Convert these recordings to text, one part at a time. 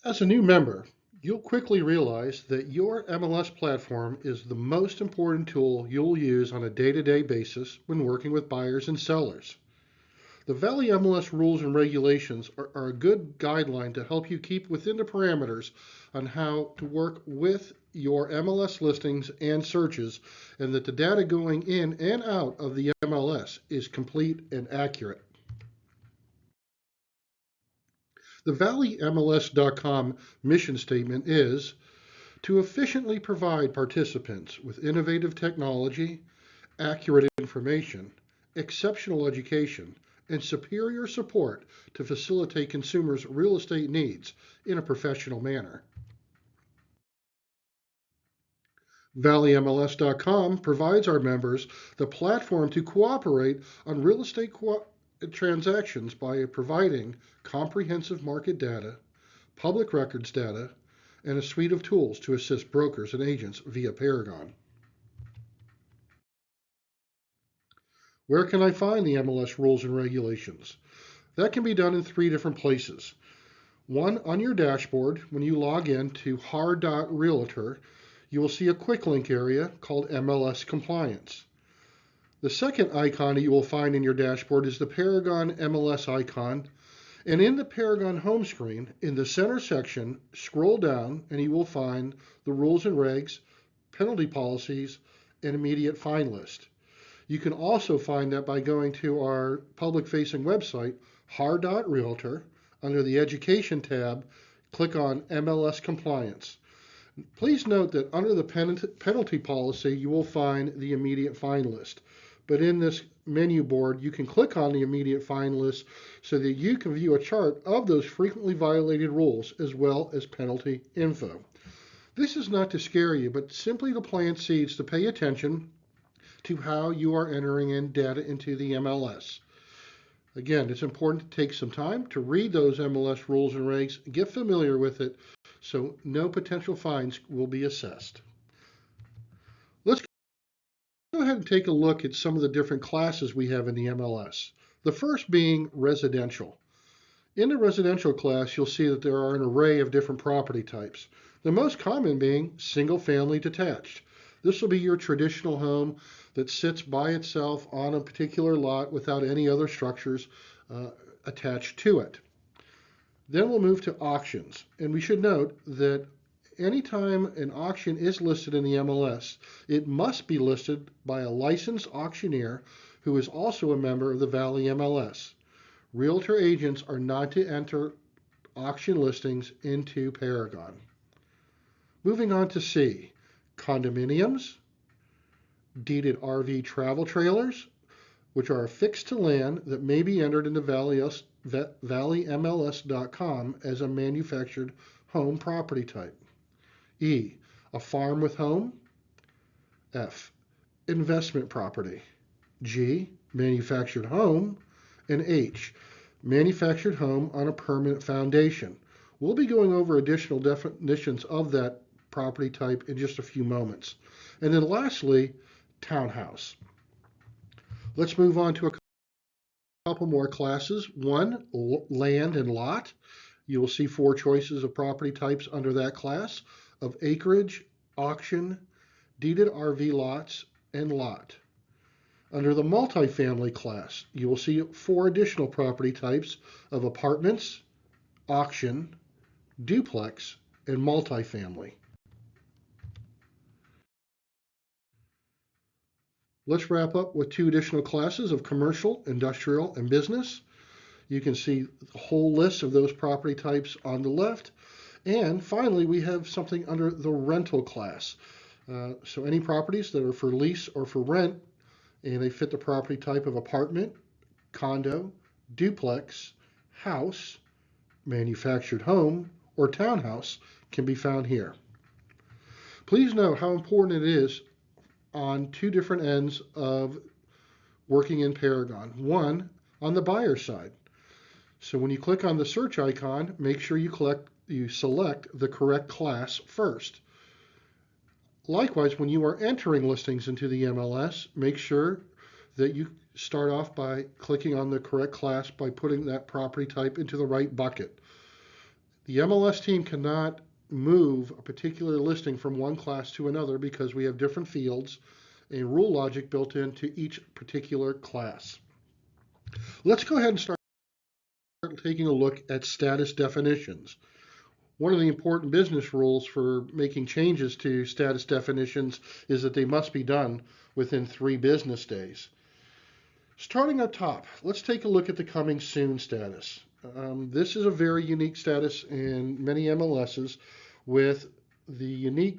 As a new member, you'll quickly realize that your MLS platform is the most important tool you'll use on a day-to-day basis when working with buyers and sellers. The Valley MLS rules and regulations are a good guideline to help you keep within the parameters on how to work with your MLS listings and searches, and that the data going in and out of the MLS is complete and accurate. The ValleyMLS.com mission statement is to efficiently provide participants with innovative technology, accurate information, exceptional education, and superior support to facilitate consumers' real estate needs in a professional manner. ValleyMLS.com provides our members the platform to cooperate on real estate transactions by providing comprehensive market data, public records data, and a suite of tools to assist brokers and agents via Paragon. Where can I find the MLS rules and regulations? That can be done in 3 different places. One, on your dashboard, when you log in to har.realtor, you will see a quick link area called MLS Compliance. The second icon that you will find in your dashboard is the Paragon MLS icon. And in the Paragon home screen, in the center section, scroll down and you will find the rules and regs, penalty policies, and immediate fine list. You can also find that by going to our public-facing website, har.realtor. Under the Education tab, click on MLS Compliance. Please note that under the penalty policy, you will find the immediate fine list. But in this menu board, you can click on the immediate fine list so that you can view a chart of those frequently violated rules as well as penalty info. This is not to scare you, but simply to plant seeds to pay attention to how you are entering in data into the MLS. Again, it's important to take some time to read those MLS rules and regs, get familiar with it, so no potential fines will be assessed. Let's go ahead and take a look at some of the different classes we have in the MLS. The first being residential. In the residential class, you'll see that there are an array of different property types. The most common being single-family detached. This will be your traditional home that sits by itself on a particular lot without any other structures attached to it. Then we'll move to auctions. And we should note that anytime an auction is listed in the MLS, it must be listed by a licensed auctioneer who is also a member of the Valley MLS. Realtor agents are not to enter auction listings into Paragon. Moving on to C, condominiums, deeded RV travel trailers, which are affixed to land that may be entered into ValleyMLS.com as a manufactured home property type. E, a farm with home. F, investment property. G, manufactured home. And H, manufactured home on a permanent foundation. We'll be going over additional definitions of that property type in just a few moments. And then lastly, townhouse. Let's move on to a couple more classes. One, land and lot. You will see 4 choices of property types under that class of acreage, auction, deeded RV lots, and lot. Under the multifamily class, you will see 4 additional property types of apartments, auction, duplex, and multifamily. Let's wrap up with 2 additional classes of commercial, industrial, and business. You can see the whole list of those property types on the left. And finally, we have something under the rental class. So any properties that are for lease or for rent, and they fit the property type of apartment, condo, duplex, house, manufactured home, or townhouse can be found here. Please note how important it is on 2 different ends of working in Paragon. One, on the buyer side. So when you click on the search icon, make sure you select the correct class first. Likewise, when you are entering listings into the MLS, make sure that you start off by clicking on the correct class by putting that property type into the right bucket. The MLS team cannot move a particular listing from one class to another because we have different fields and rule logic built into each particular class. Let's go ahead and start taking a look at status definitions. One of the important business rules for making changes to status definitions is that they must be done within 3 business days. Starting up top, let's take a look at the coming soon status. This is a very unique status in many MLSs with the unique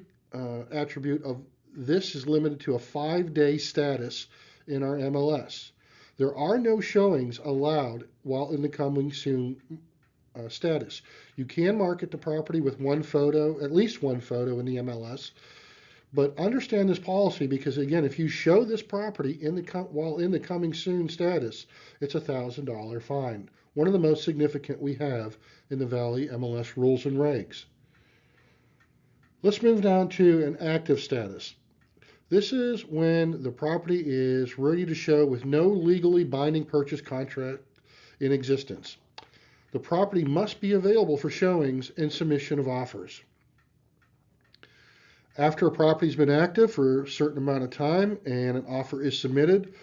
attribute of this is limited to a 5-day status in our MLS. There are no showings allowed while in the coming soon status. You can market the property with one photo, at least one photo in the MLS, but understand this policy because, again, if you show this property while in the coming soon status, it's a $1,000 fine. One of the most significant we have in the Valley MLS rules and regs. Let's move down to an active status. This is when the property is ready to show with no legally binding purchase contract in existence. The property must be available for showings and submission of offers. After a property's been active for a certain amount of time and an offer is submitted,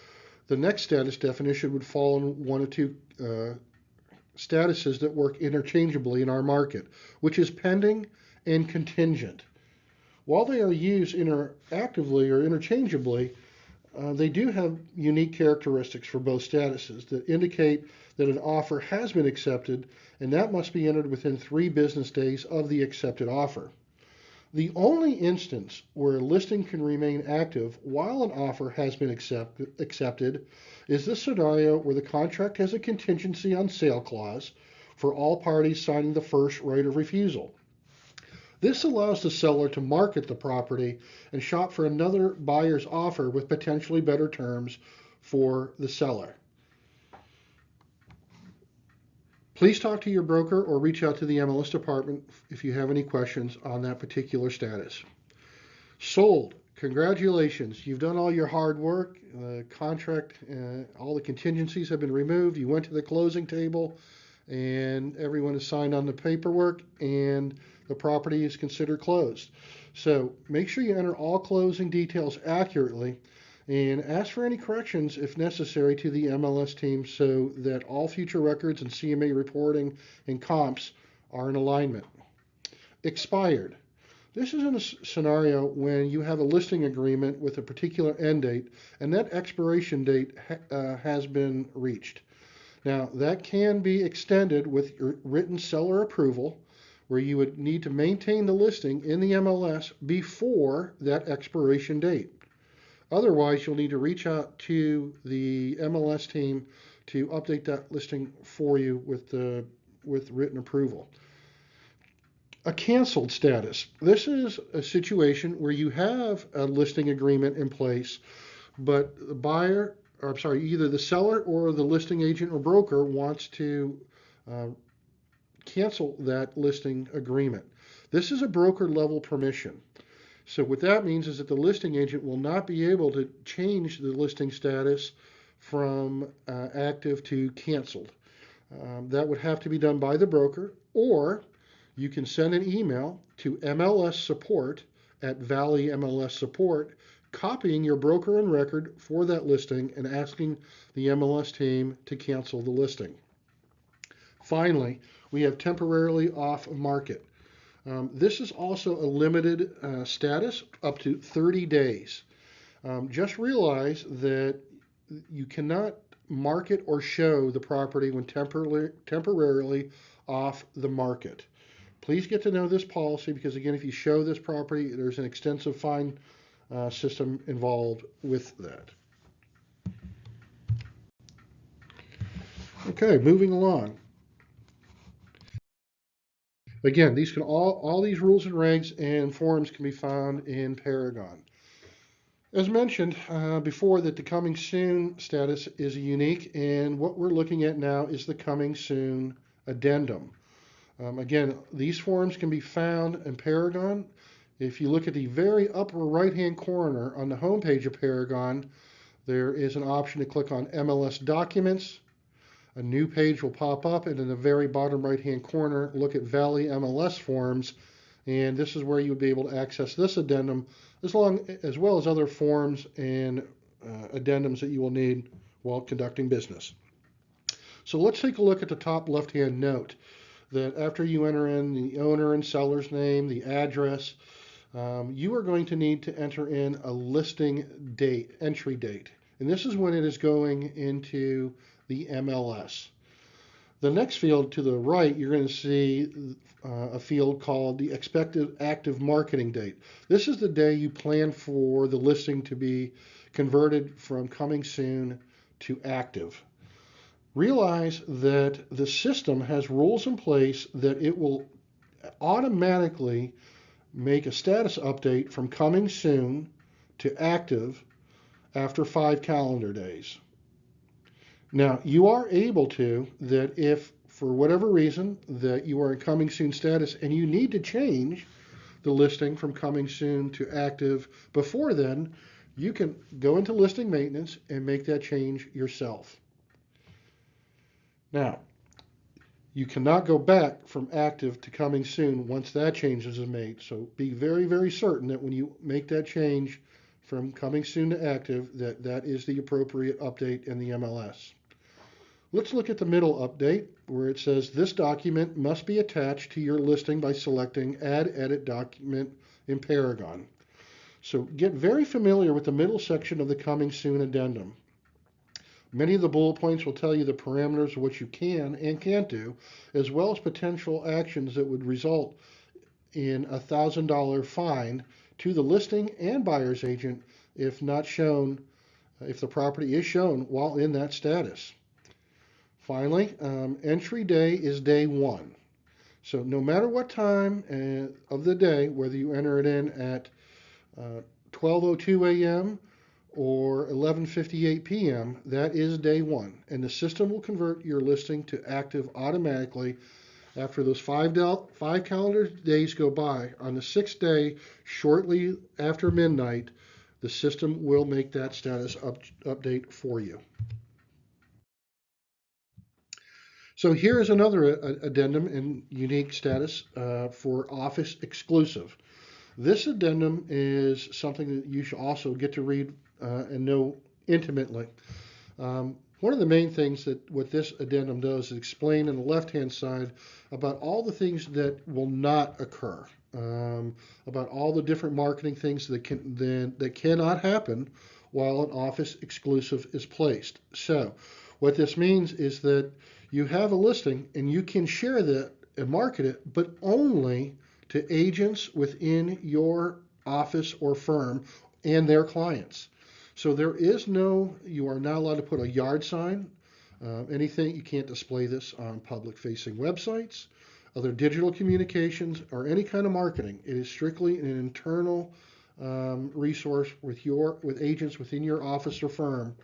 the next status definition would fall in one of 2 statuses that work interchangeably in our market, which is pending and contingent. While they are used interactively or interchangeably, they do have unique characteristics for both statuses that indicate that an offer has been accepted, and that must be entered within 3 business days of the accepted offer. The only instance where a listing can remain active while an offer has been accepted is the scenario where the contract has a contingency on sale clause for all parties signing the first right of refusal. This allows the seller to market the property and shop for another buyer's offer with potentially better terms for the seller. Please talk to your broker or reach out to the MLS department if you have any questions on that particular status. Sold. Congratulations. You've done all your hard work. The contract, all the contingencies have been removed. You went to the closing table and everyone has signed on the paperwork and the property is considered closed. So make sure you enter all closing details accurately and ask for any corrections if necessary to the MLS team so that all future records and CMA reporting and comps are in alignment. Expired. This is in a scenario when you have a listing agreement with a particular end date and that expiration date has been reached. Now, that can be extended with written seller approval, where you would need to maintain the listing in the MLS before that expiration date. Otherwise, you'll need to reach out to the MLS team to update that listing for you with written approval. A canceled status. This is a situation where you have a listing agreement in place, but the buyer, or I'm sorry, either the seller or the listing agent or broker wants to cancel that listing agreement. This is a broker level permission. So what that means is that the listing agent will not be able to change the listing status from active to canceled. That would have to be done by the broker, or you can send an email to MLS support at Valley MLS Support, copying your broker and record for that listing and asking the MLS team to cancel the listing. Finally, we have temporarily off market. This is also a limited status up to 30 days. Just realize that you cannot market or show the property when temporarily off the market. Please get to know this policy because, again, if you show this property, there's an extensive fine system involved with that. Okay, moving along. Again, these can all these rules and regs and forms can be found in Paragon. As mentioned before, that the coming soon status is unique, and what we're looking at now is the coming soon addendum. Again, these forms can be found in Paragon. If you look at the very upper right-hand corner on the homepage of Paragon, there is an option to click on MLS Documents. a new page will pop up, and in the very bottom right-hand corner, look at Valley MLS forms, and this is where you would be able to access this addendum as well as other forms and addendums that you will need while conducting business. So let's take a look at the top left-hand note that after you enter in the owner and seller's name, the address, you are going to need to enter in a listing date, entry date. And this is when it is going into the MLS. The next field to the right, you're going to see a field called the expected active marketing date. This is the day you plan for the listing to be converted from coming soon to active. Realize that the system has rules in place that it will automatically make a status update from coming soon to active after 5 calendar days. Now, you are able to, that if for whatever reason that you are in coming soon status and you need to change the listing from coming soon to active before then, you can go into listing maintenance and make that change yourself. Now, you cannot go back from active to coming soon once that change is made. So be very, very certain that when you make that change from coming soon to active, that is the appropriate update in the MLS. Let's look at the middle update where it says this document must be attached to your listing by selecting Add Edit Document in Paragon. So get very familiar with the middle section of the Coming Soon addendum. Many of the bullet points will tell you the parameters of what you can and can't do, as well as potential actions that would result in a $1,000 fine to the listing and buyer's agent if not shown, if the property is shown while in that status. Finally, entry day is day 1. So no matter what time of the day, whether you enter it in at 12:02 a.m. or 11:58 p.m., that is day 1. And the system will convert your listing to active automatically after those 5 calendar days go by. On the 6th day, shortly after midnight, the system will make that status update for you. So here is another addendum and unique status for Office exclusive. This addendum is something that you should also get to read and know intimately. One of the main things that what this addendum does is explain on the left-hand side about all the things that will not occur, about all the different marketing things that cannot happen while an Office exclusive is placed. So what this means is that you have a listing and you can share that and market it, but only to agents within your office or firm and their clients. So there is you are not allowed to put a yard sign, anything, you can't display this on public-facing websites, other digital communications, or any kind of marketing. It is strictly an internal resource with agents within your office or firm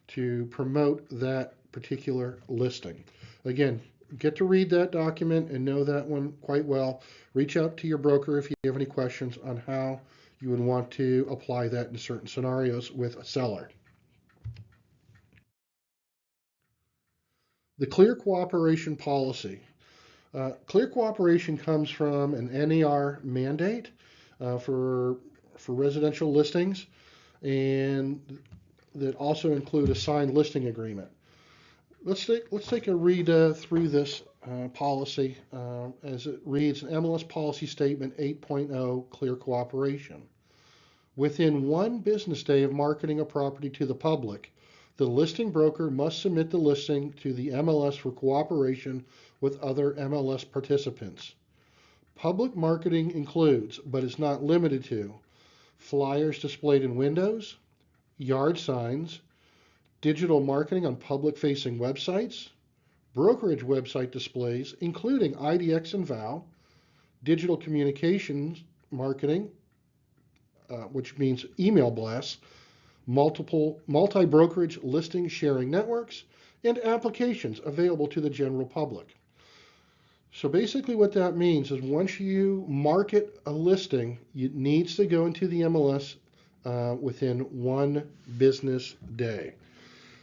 to promote that particular listing. Again, get to read that document and know that one quite well. Reach out to your broker if you have any questions on how you would want to apply that in certain scenarios with a seller. The clear cooperation policy. Clear cooperation comes from an NAR mandate for residential listings, and that also include a signed listing agreement. Let's take a read through this policy as it reads MLS Policy Statement 8.0 Clear Cooperation. Within 1 business day of marketing a property to the public, the listing broker must submit the listing to the MLS for cooperation with other MLS participants. Public marketing includes, but is not limited to, flyers displayed in windows, yard signs, digital marketing on public-facing websites, brokerage website displays, including IDX and VOW, digital communications marketing, which means email blasts, multi-brokerage listing sharing networks, and applications available to the general public. So basically what that means is once you market a listing, it needs to go into the MLS within 1 business day.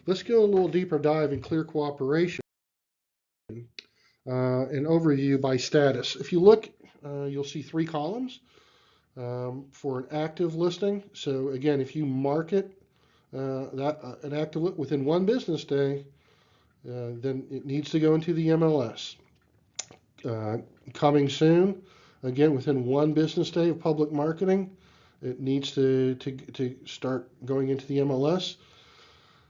Let's go a little deeper dive in clear cooperation. an overview by status. If you look, you'll see three columns for an active listing. So again, if you market an active within one business day, then it needs to go into the MLS. Coming soon, again, within one business day of public marketing, it needs to start going into the MLS.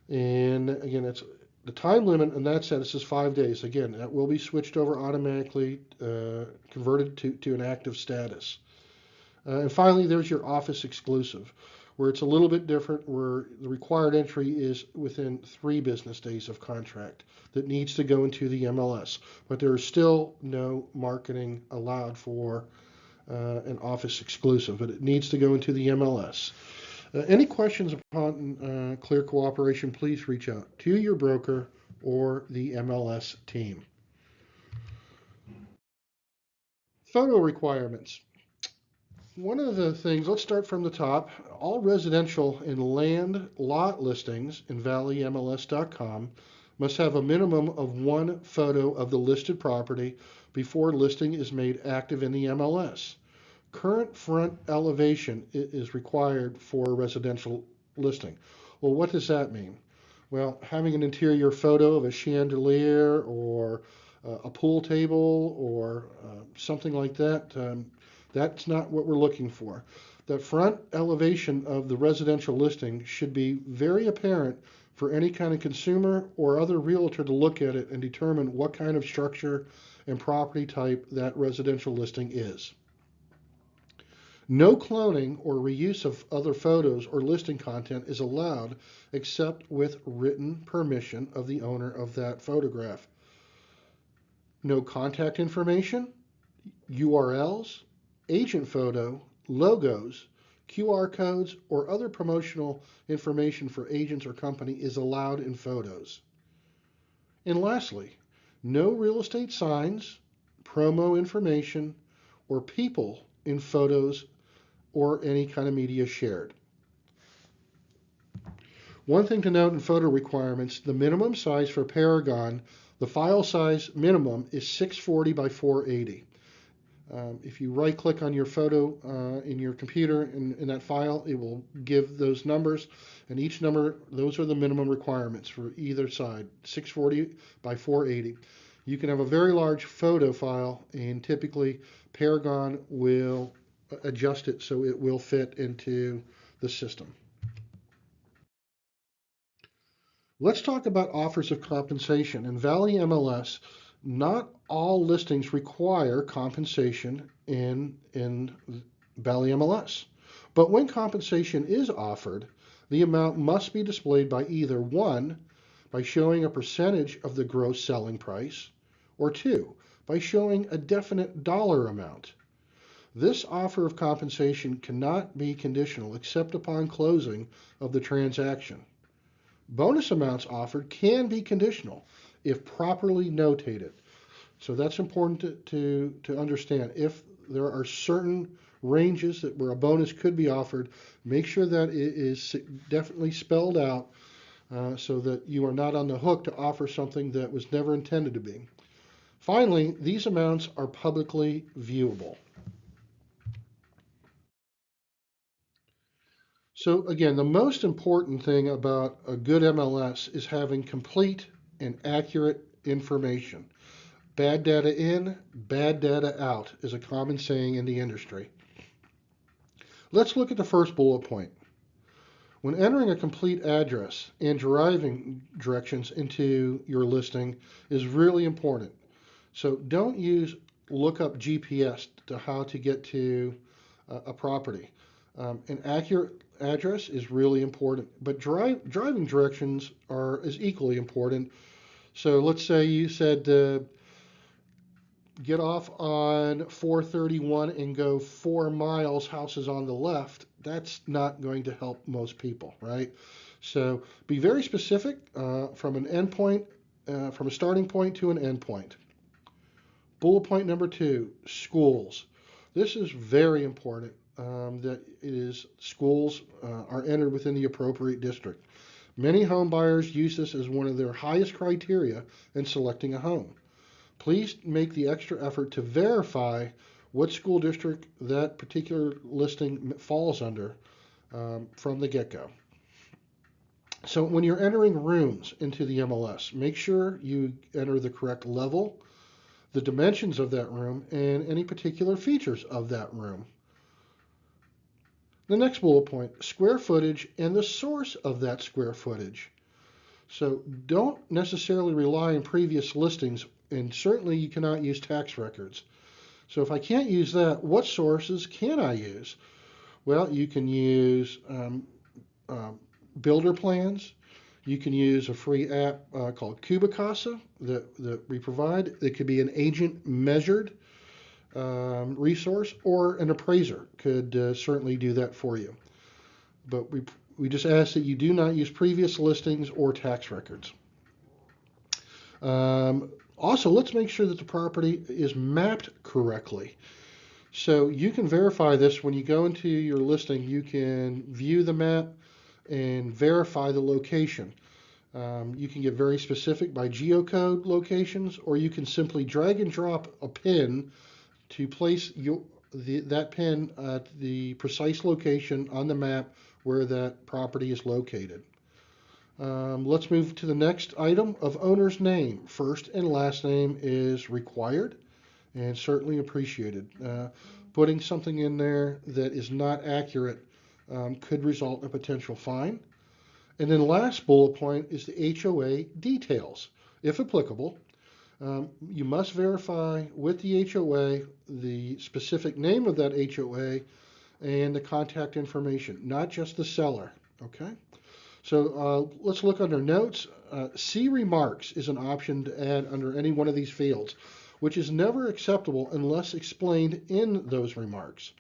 And again, it's the time limit on that status is 5 days. Again, that will be switched over automatically, converted to an active status. And finally, there's your office exclusive, where it's a little bit different, where the required entry is within 3 business days of contract that needs to go into the MLS. But there is still no marketing allowed for an office exclusive, but it needs to go into the MLS. Any questions upon clear cooperation, please reach out to your broker or the MLS team. Photo requirements. One of the things, let's start from the top. All residential and land lot listings in valleymls.com must have a minimum of 1 photo of the listed property before listing is made active in the MLS. Current front elevation is required for a residential listing. Well, what does that mean? Well, having an interior photo of a chandelier or a pool table or something like that, that's not what we're looking for. The front elevation of the residential listing should be very apparent for any kind of consumer or other realtor to look at it and determine what kind of structure and property type that residential listing is. No cloning or reuse of other photos or listing content is allowed except with written permission of the owner of that photograph. No contact information, URLs, agent photo, logos, QR codes, or other promotional information for agents or company is allowed in photos. And lastly, no real estate signs, promo information, or people in photos or any kind of media shared. One thing to note in photo requirements, the minimum size for Paragon, the file size minimum is 640 by 480. If you right click on your photo in your computer in that file, it will give those numbers, and each number, those are the minimum requirements for either side, 640 by 480. You can have a very large photo file, and typically Paragon will adjust it so it will fit into the system. Let's talk about offers of compensation. In Valley MLS, not all listings require compensation in Valley MLS. But when compensation is offered, the amount must be displayed by either 1, by showing a percentage of the gross selling price, or 2, by showing a definite dollar amount. This offer of compensation cannot be conditional except upon closing of the transaction. Bonus amounts offered can be conditional if properly notated. So that's important to understand. If there are certain ranges where a bonus could be offered, make sure that it is definitely spelled out so that you are not on the hook to offer something that was never intended to be. Finally, these amounts are publicly viewable. So again, the most important thing about a good MLS is having complete and accurate information. Bad data in, bad data out is a common saying in the industry. Let's look at the first bullet point. When entering a complete address and driving directions into your listing is really important. So don't use lookup GPS to how to get to a property. An accurate address is really important, but driving directions is equally important. So let's say you said get off on 431 and go 4 miles, houses on the left. That's not going to help most people, right? So be very specific from an endpoint, from a starting point to an endpoint. Bullet point number 2, schools. This is very important. That schools are entered within the appropriate district. Many home buyers use this as one of their highest criteria in selecting a home. please make the extra effort to verify what school district that particular listing falls under from the get-go. So when you're entering rooms into the MLS, make sure you enter the correct level, the dimensions of that room, and any particular features of that room. The next bullet point, square footage and the source of that square footage. So don't necessarily rely on previous listings, and certainly you cannot use tax records. So if I can't use that, what sources can I use? Well, you can use builder plans. You can use a free app called Cubicasa that we provide. It could be an agent measured resource, or an appraiser could certainly do that for you. But we just ask that you do not use previous listings or tax records. Also, let's make sure that the property is mapped correctly. So you can verify this when you go into your listing. You can view the map and verify the location. You can get very specific by geocode locations, or you can simply drag and drop a pin to place that pin at the precise location on the map where that property is located. Let's move to the next item of owner's name. First and last name is required and certainly appreciated. Putting something in there that is not accurate could result in a potential fine. And then last bullet point is the HOA details. If applicable, you must verify with the HOA the specific name of that HOA and the contact information, not just the seller. Okay? So let's look under notes. See remarks is an option to add under any one of these fields, which is never acceptable unless explained in those remarks.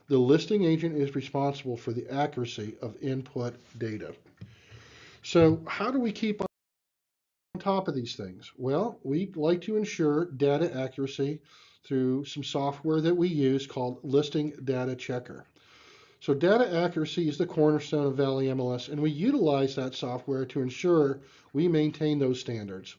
The listing agent is responsible for the accuracy of input data. So how do we keep on top of these things? Well, we like to ensure data accuracy through some software that we use called Listing Data Checker. So data accuracy is the cornerstone of Valley MLS, and we utilize that software to ensure we maintain those standards.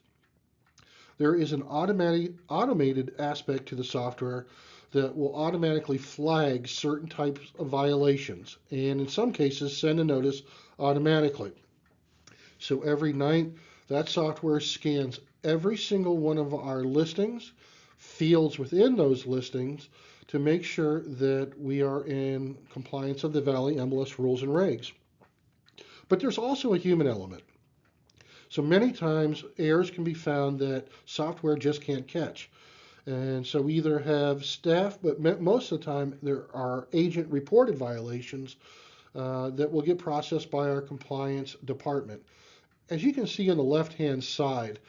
There is an automated aspect to the software that will automatically flag certain types of violations, and in some cases send a notice automatically. So every night, that software scans every single one of our listings, fields within those listings, to make sure that we are in compliance of the Valley MLS rules and regs. But there's also a human element. So many times errors can be found that software just can't catch. And so we either have staff, but most of the time there are agent reported violations that will get processed by our compliance department. As you can see on the left-hand side,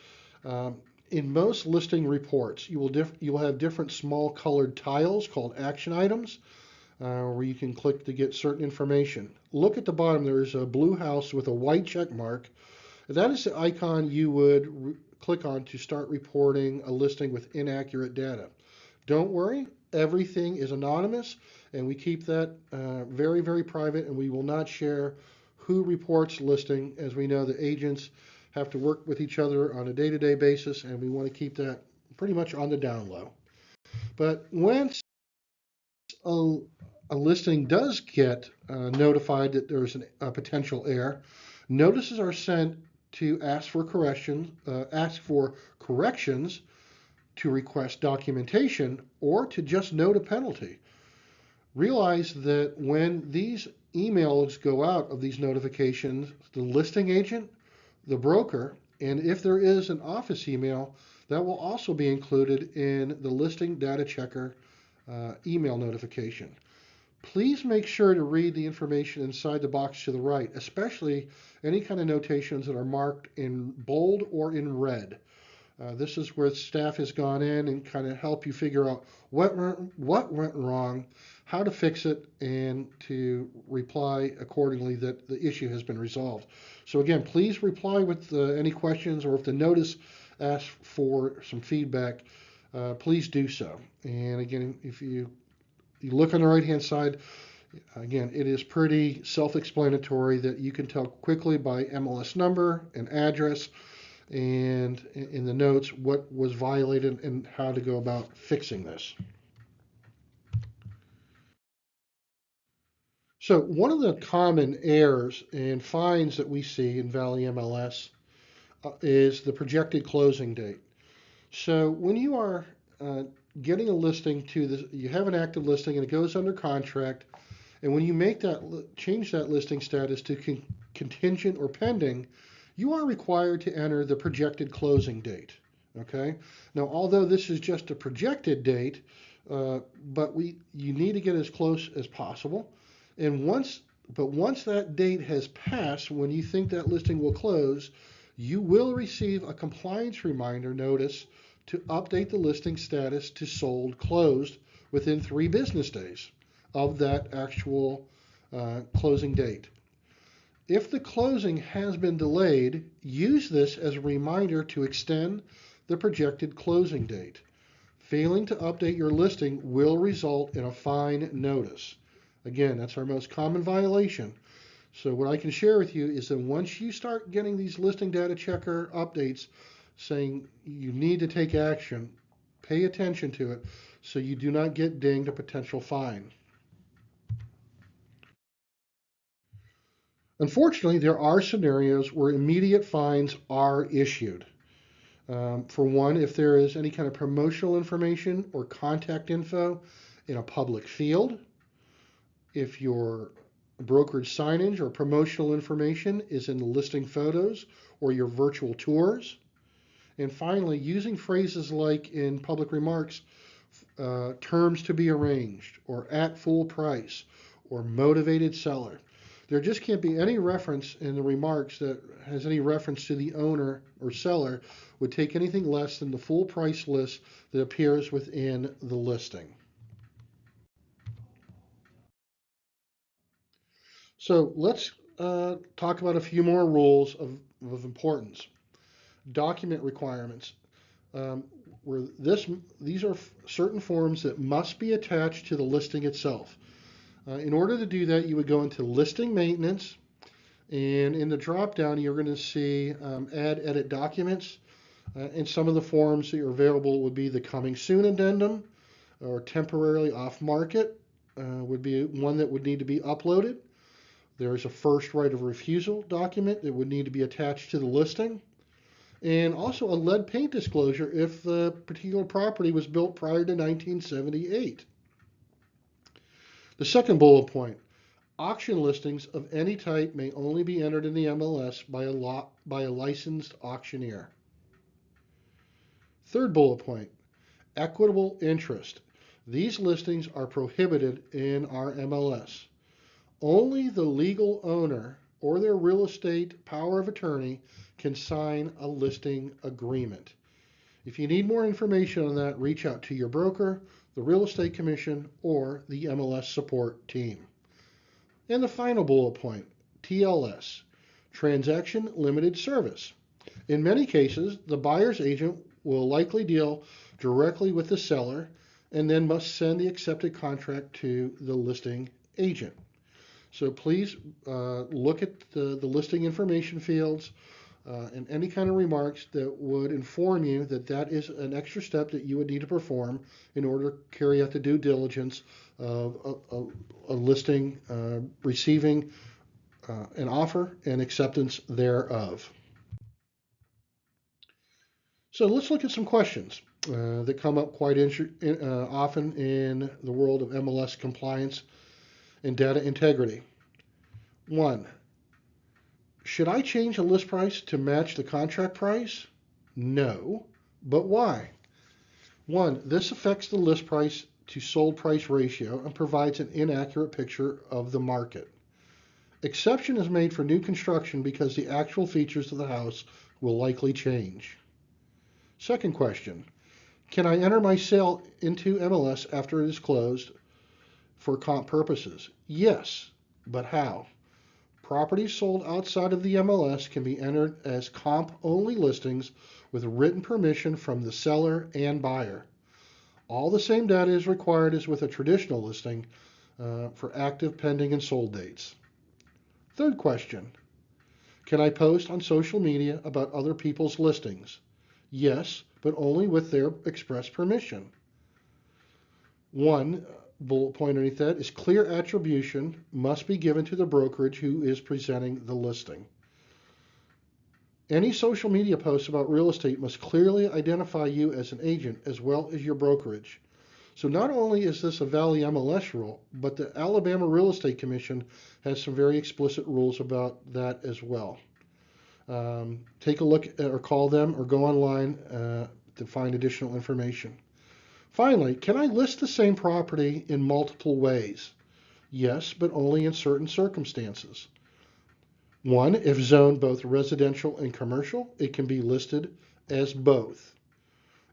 in most listing reports, you will have different small colored tiles called action items where you can click to get certain information. Look at the bottom, there's a blue house with a white check mark. That is the icon you would click on to start reporting a listing with inaccurate data. Don't worry, everything is anonymous, and we keep that very, very private, and we will not share who reports listing, as we know the agents have to work with each other on a day-to-day basis, and we want to keep that pretty much on the down low. But once a listing does get notified that there's a potential error, notices are sent to ask for corrections, to request documentation, or to just note a penalty. Realize that when these emails go out of these notifications, the listing agent, the broker, and if there is an office email, that will also be included in the listing data checker email notification. Please make sure to read the information inside the box to the right, especially any kind of notations that are marked in bold or in red. This is where staff has gone in and kind of help you figure out what went wrong, how to fix it, and to reply accordingly that the issue has been resolved. So again, please reply with any questions, or if the notice asks for some feedback, please do so. And again, if you look on the right-hand side, again, it is pretty self-explanatory that you can tell quickly by MLS number and address. and in the notes what was violated and how to go about fixing this. So one of the common errors and fines that we see in Valley MLS is the projected closing date. So when you are uh, getting a listing you have an active listing and it goes under contract, and when you make change that listing status to contingent or pending, you are required to enter the projected closing date. Okay. Now, although this is just a projected date, but you need to get as close as possible. And once that date has passed, when you think that listing will close, you will receive a compliance reminder notice to update the listing status to sold closed within 3 business days of that actual closing date. If the closing has been delayed, use this as a reminder to extend the projected closing date. Failing to update your listing will result in a fine notice. Again, that's our most common violation. So what I can share with you is that once you start getting these listing data checker updates saying you need to take action, pay attention to it so you do not get dinged a potential fine. Unfortunately, there are scenarios where immediate fines are issued. For one, if there is any kind of promotional information or contact info in a public field, if your brokered signage or promotional information is in the listing photos or your virtual tours, and finally, using phrases like in public remarks, terms to be arranged, or at full price, or motivated seller. There just can't be any reference in the remarks that has any reference to the owner or seller would take anything less than the full price list that appears within the listing. So let's talk about a few more rules of importance. Document requirements. Um, where these are certain forms that must be attached to the listing itself. In order to do that, you would go into listing maintenance, and in the drop down, you're going to see add edit documents. And some of the forms that are available would be the coming soon addendum or temporarily off market would be one that would need to be uploaded. There is a first right of refusal document that would need to be attached to the listing. And also a lead paint disclosure if the particular property was built prior to 1978. The second bullet point, auction listings of any type may only be entered in the MLS by a licensed auctioneer. Third bullet point, equitable interest. These listings are prohibited in our MLS. Only the legal owner or their real estate power of attorney can sign a listing agreement. If you need more information on that, reach out to your broker, the Real Estate Commission, or the MLS support team. And the final bullet point, TLS, Transaction Limited Service. In many cases, the buyer's agent will likely deal directly with the seller and then must send the accepted contract to the listing agent. So please look at the listing information fields and any kind of remarks that would inform you that that is an extra step that you would need to perform in order to carry out the due diligence of a listing receiving an offer and acceptance thereof. So let's look at some questions that come up quite often in the world of MLS compliance and data integrity. 1. Should I change the list price to match the contract price? No, but why? 1. This affects the list price to sold price ratio and provides an inaccurate picture of the market. Exception is made for new construction because the actual features of the house will likely change. Second question, can I enter my sale into MLS after it is closed for comp purposes? Yes, but how? Properties sold outside of the MLS can be entered as comp-only listings with written permission from the seller and buyer. All the same data is required as with a traditional listing for active, pending, and sold dates. Third question, Can I post on social media about other people's listings? Yes, but only with their express permission. One bullet point underneath that is clear attribution must be given to the brokerage who is presenting the listing. Any social media posts about real estate must clearly identify you as an agent as well as your brokerage. So not only is this a Valley MLS rule, but the Alabama Real Estate Commission has some very explicit rules about that as well. Take a look at, or call them or go online to find additional information. Finally, can I list the same property in multiple ways? Yes, but only in certain circumstances. One, if zoned both residential and commercial, it can be listed as both.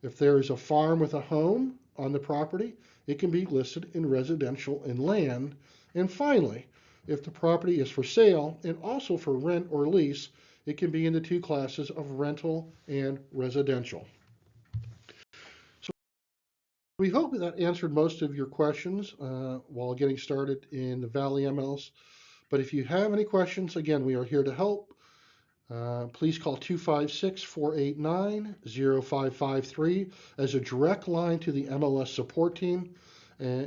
If there is a farm with a home on the property, it can be listed in residential and land. And finally, if the property is for sale and also for rent or lease, it can be in the two classes of rental and residential. So we hope that answered most of your questions while getting started in the Valley MLS. But if you have any questions, again, we are here to help. Please call 256-489-0553 as a direct line to the MLS support team,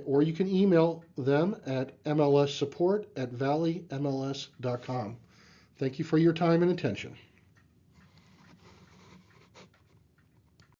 or you can email them at mlssupport@valleymls.com. Thank you for your time and attention.